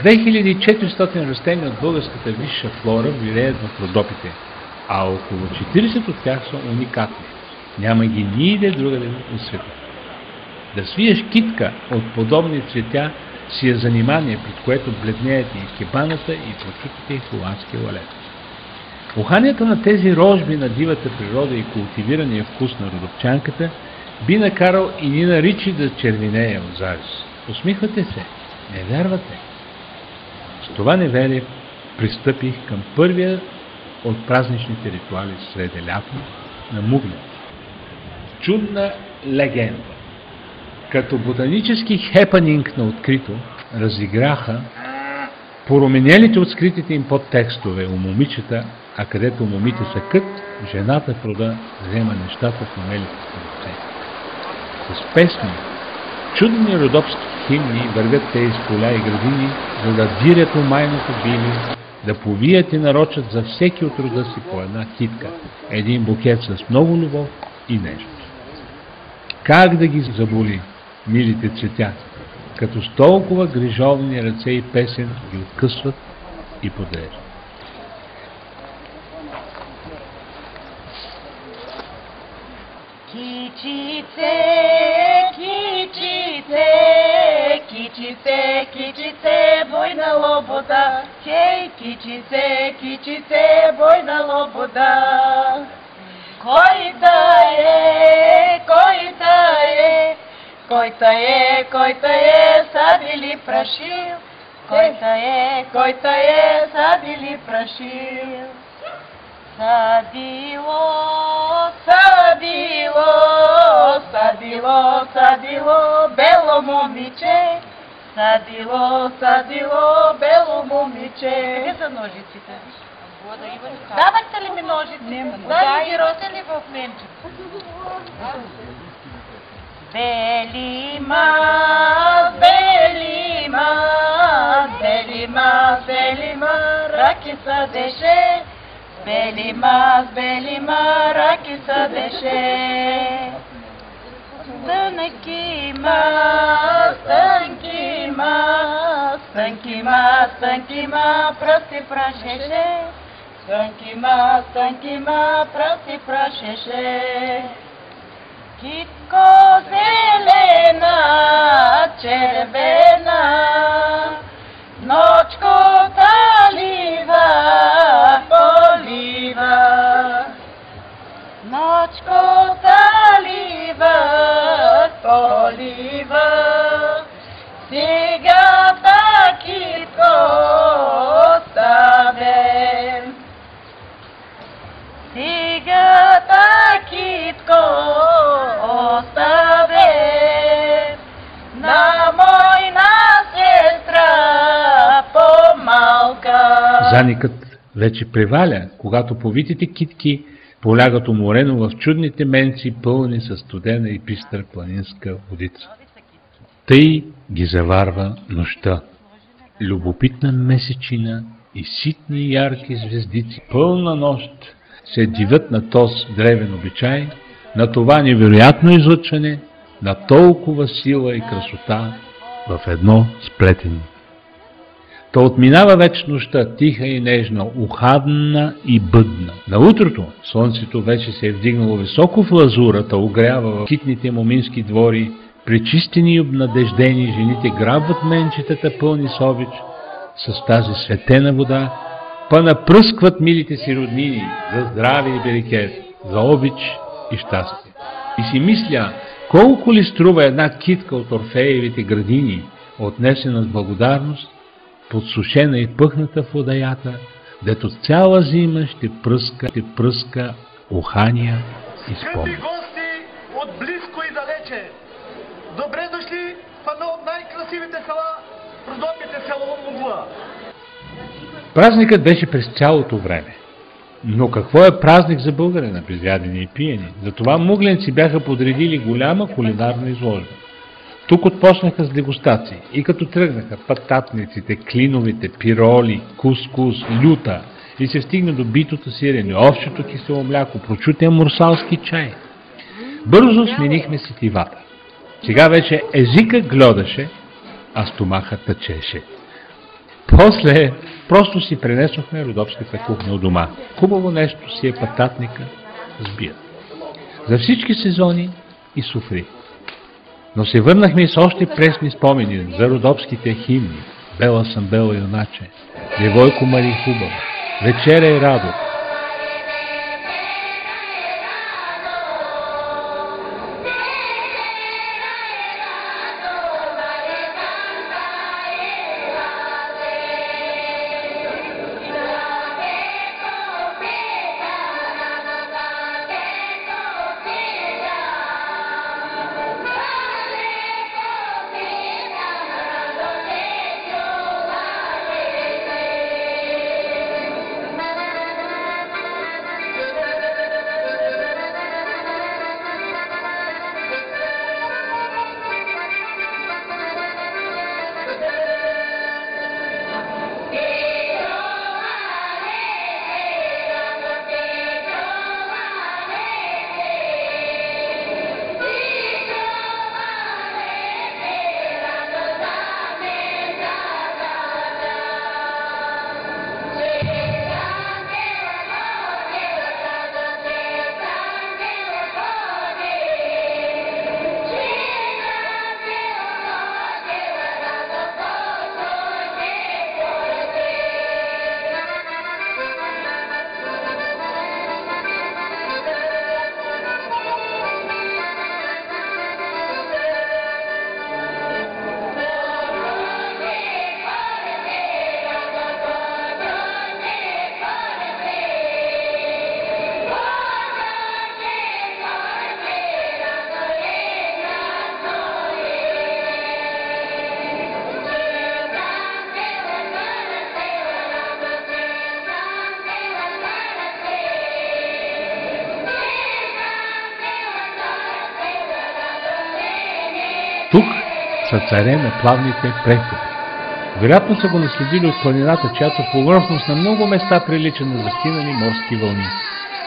2400 растения от българската висша флора вилеят в Родопите, а около 40 от тях са уникатни. Няма ги ниде другаде в света. Да свиеш китка от подобни цветя си е занимание, пред което бледнеят и икебаната, и прочутите, и холандски лалет. Уханието на тези рожби на дивата природа и култивирания вкус на родопчанката би накарал и Нина Ричи да червинее от завист. Усмихвате се, не вярвате. С това неверие пристъпих към първия от празничните ритуали среди лято на Мугля. Чудна легенда. Като ботанически хепанинг на открито разиграха поруменелите от скритите им подтекстове у момичета, а където момите са кът, жената в рода взема нещата в умелите си ръце. С песни, чудни родопски химни вървят те из поля и градини, за да дирят умайното били, да повият и нарочат за всеки от рода си по една китка, един букет с много любов и нежност. Как да ги заболи милите цветя, като с толкова грижовни ръце и песен ги откъсват и подрежат. Кичице, кичице, кичице, кичице, бойна лобода, хей, кичице, кичице, бойна лобода. Кой да е, кой да е, кой да е, садили прашил, кой да е, садили прашил. Садило, садило, садило, садило, бело момиче, садило, садило, бело момиче. Къде са ножиците? Давате ли ми ножиците? Да, ги роте ли в менче? Белима, белима, белима, белима, раки садеше, белима, белима, раки садеше. Стънкима, стънкима, стънкима, стънкима, пръсти прашеше, стънкима, стънкима, пръсти прашеше. Китко зелена, червена, ночко талива, полива. Ночко талива, полива. Сега китко оставем. Сега китко оставе на мойна сестра по-малка. Заникът вече преваля, когато повитите китки полягат уморено в чудните менци, пълни със студена и пистра планинска водица. Тъй ги заварва нощта. Любопитна месечина и ситни ярки звездици, пълна нощ, се дивят на този древен обичай, на това невероятно излъчване, на толкова сила и красота в едно сплетено. Та отминава вече нощта, тиха и нежна, ухадна и бъдна. На утрото слънцето вече се е вдигнало високо в лазурата, огрява в китните момински двори, пречистени и обнадеждени жените грабват менчетата пълни с обич, с тази светена вода, па напръскват милите си роднини за здраве и берекет, за обич и щастие. И си мисля, колко ли струва една китка от Орфеевите градини, отнесена с благодарност, подсушена и пъхната в водоята, дето цяла зима ще пръска ухания и спомени. Скъпи гости от близко и далече, добре дошли в едно от най-красивите села, Родопите, село Мугла. Празникът беше през цялото време. Но какво е празник за българина без ядене и пиене? Затова мугленци бяха подредили голяма кулинарна изложба. Тук отпочнаха с дегустации и като тръгнаха пататниците, клиновите, пироли, кускус, люта и се стигна до битото сирене, овчето кисело мляко, прочутия мурсалски чай. Бързо сменихме сетивата. Сега вече езика гледаше, а стомаха тъчеше. После просто си пренесохме родопската кухня от дома. Хубаво нещо си е пататника с бият. За всички сезони и суфри. Но се върнахме и с още пресни спомени за родопските химни. Бела съм бела юначе, девойко Мари хубава, вечеря и радост. Тук са царе на плавните преходи. Вероятно са го наследили от планината, чиято повърхност на много места прилича на застинали морски вълни.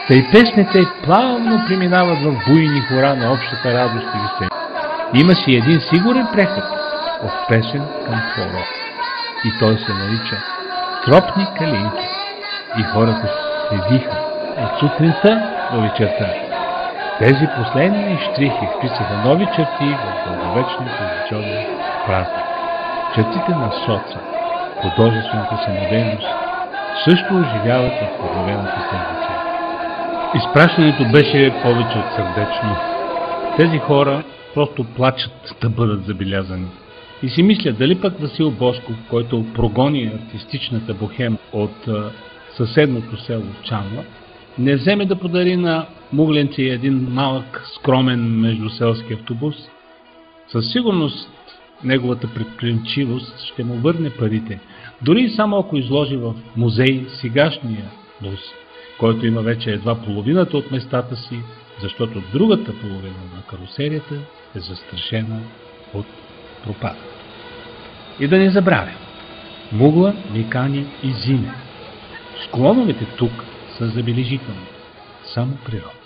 Тъй песните плавно преминават в буйни хора на общата радост и веселие. Има си един сигурен преход от песен към хоро. И той се нарича Тропни калинки. И хората се виха от сутринта до вечерта. Тези последни щрихи вписаха нови черти в дълговечния традиционен празник. Чертите на соца, художествената самодейност, също оживяват в подновената седмица. Изпращането беше повече от сърдечно. Тези хора просто плачат да бъдат забелязани. И си мислят дали пък Васил Бошков, който прогони артистичната бохема от съседното село Чанла, не вземе да подари на Мугленци един малък, скромен междуселски автобус. Със сигурност неговата предприемчивост ще му върне парите. Дори и само ако изложи в музей сегашния бус, който има вече едва половината от местата си, защото другата половина на карусерията е застрашена от пропада. И да не забравя, Мугла ни кани и зиме. Склоновете тук са забележителни, само природа.